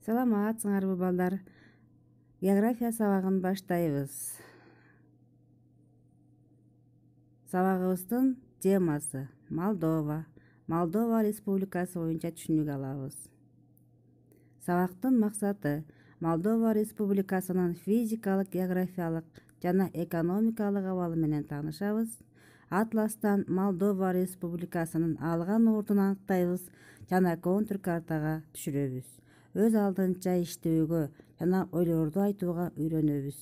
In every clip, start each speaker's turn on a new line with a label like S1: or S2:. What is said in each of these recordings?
S1: Саламатсыңарбы балдар? География сабагын баштайбыз. Сабагыбыздын темасы Молдова. Молдова Республикасы боюнча түшүнүк алабыз. Сабактын максаты Молдова Республикасынын физикалык, географиялык жана экономикалык абалы менен таанышабыз. Атластан Молдова Республикасынын алган ордун аныктайбыз жана контур картага түшүрөбүз. Өз алдынча иштөөгө жана ойлорду айтууга үйрөнөбүз.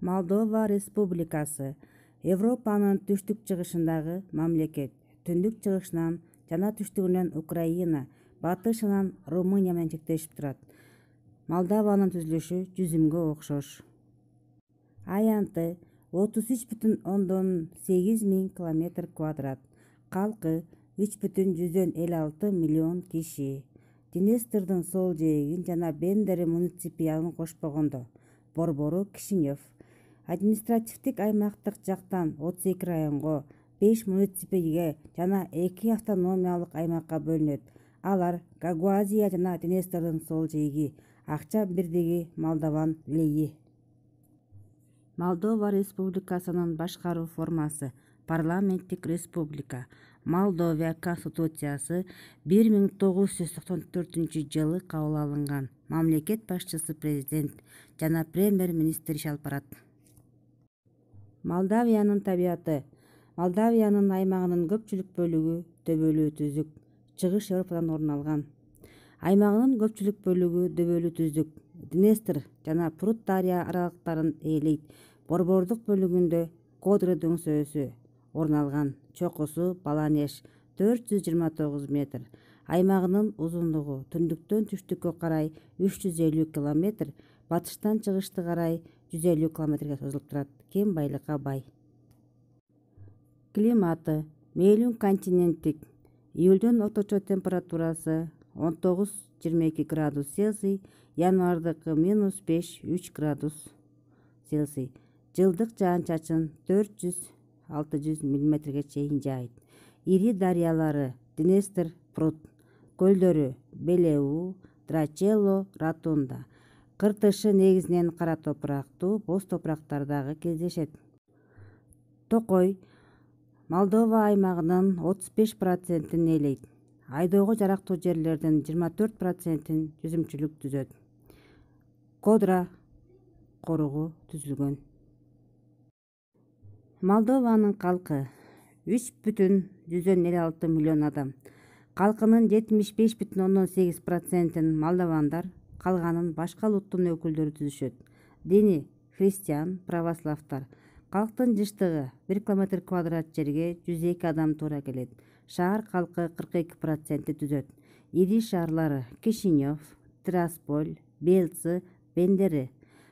S1: Молдова Республикасы Европанын түштүк-чыгышындагы мамлекет. Түндүк-чыгышынан жана түштүгүнөн Украина, батышынан Румыния менен чектешип турат. Молдованын түзүлүшү жүзүмгө окшош. Аянты 33,8 миң километр квадрат. Калкы 3,56 миллион киши. Днестрдын сол жээгин жана Бендери муниципиалын кошпогондо. Борбору Кишинев. Административдик аймактык жактан 32 районго, 5 муниципиге жана 2 автономиялык аймакка бөлүнөт. Алар Гагуазия жана Днестрдин сол жээги, акча бирдиги Молдован лейи. Молдова Республикасынын башкаруу формасы парламенттик республика. Молдовия Конституциясы 1994-жылы кабыл алынган. Мамлекет башчысы президент жана премьер-министр иш алып барат. Молдавиянын табияты. Молдавиянын аймагынын көпчүлүк бөлүгү дөбөлүү түздүк, чыгыш Европадан орун алган. Аймагынын көпчүлүк бөлүгү дөбөлүү түздүк, Днестр жана Прут дарыя аралыктарын ээлейт. Борбордук бөлүгүндө Кодра дөңсөөсү орун алган. Чокусу Баланеш 429 метр. Аймагынын узундугу түндүктөн түштүккө карай 350 километр, батыштан чыгышты карай 150 километрге созулуп турат. Кем байлыкка бай. Климаты мейлүн континенттик. Июлдун орточо температурасы 19-22 градус Цельсий, январдыкы -5-3 градус Цельсий. Жылдык жаан-чачын 400-600 миллиметрге чейин жаайт. Ири дарыялары Днестр, Прут. Көлдөрү Белеу, Драчелло, Ротунда. Кыртышы негизинен кара топурактуу, боз топурактардагы кездешет. Токой Молдова аймагынын 35%-ин ээлейт. Айдоого жарактуу жерлердин 24%-ин жүзүмчүлүк түзөт. Кодра коругу түзүлгөн. Молдованын калкы 3,56 миллион адам. Калкынын 75,8%-ин молдовандар, калганын башка улуттун өкүлдөрү түзүшөт. Дини христиан, православтар. Калктын жыштыгы 1 километр квадрат жерге 102 адам туура келет. Шаар калкы 42% түзөт. Ири шаарлары Кишинев, Тирасполь, Бельцы, Бендери.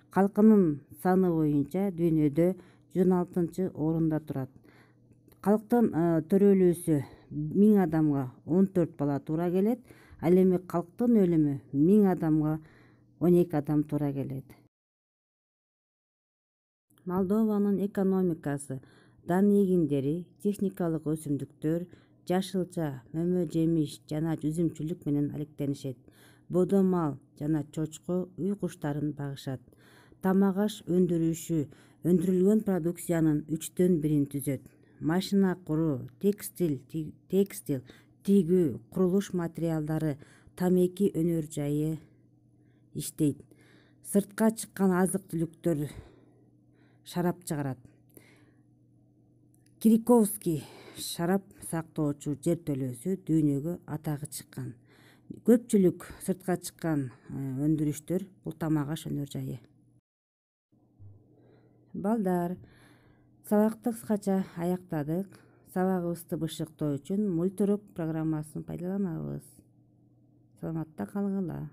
S1: Калкынын саны боюнча дүйнөдө 116-орунда турат. Калктын төрөлүүсү 1000 адамга 14 бала туура келет. Ал эми калктын өлүмү 1000 адамга 12 адам туура келет. Молдованын экономикасы дан эгиндери, техникалык өсүмдүктөр, жашылча, мөмө-жемиш жана жүзүмчүлүк менен алектенишет. Бодомал жана чочко үй куштарын багышат. Тамак-аш өндүрүшү өндүрүлгөн продукциянын 1/3 түзөт. Машина куруу, текстиль, тигүү, курулуш материалдары, тамеки өнөр жайы иштейт. Сыртка чыккан азык-түлүктөр, шарап чыгарат. Кириковский шарап сактоочу жертөлөөсү дүйнөгө атагы чыккан. Көпчүлүк сыртка чыккан өндүрүштөр бул тамак-аш өнөр жайы. Балдар, сабакты кыскача аяктадык. Сабагыбызды бышыктоо үчүн мультурок программасын пайдаланабыз. Саламатта калгыла.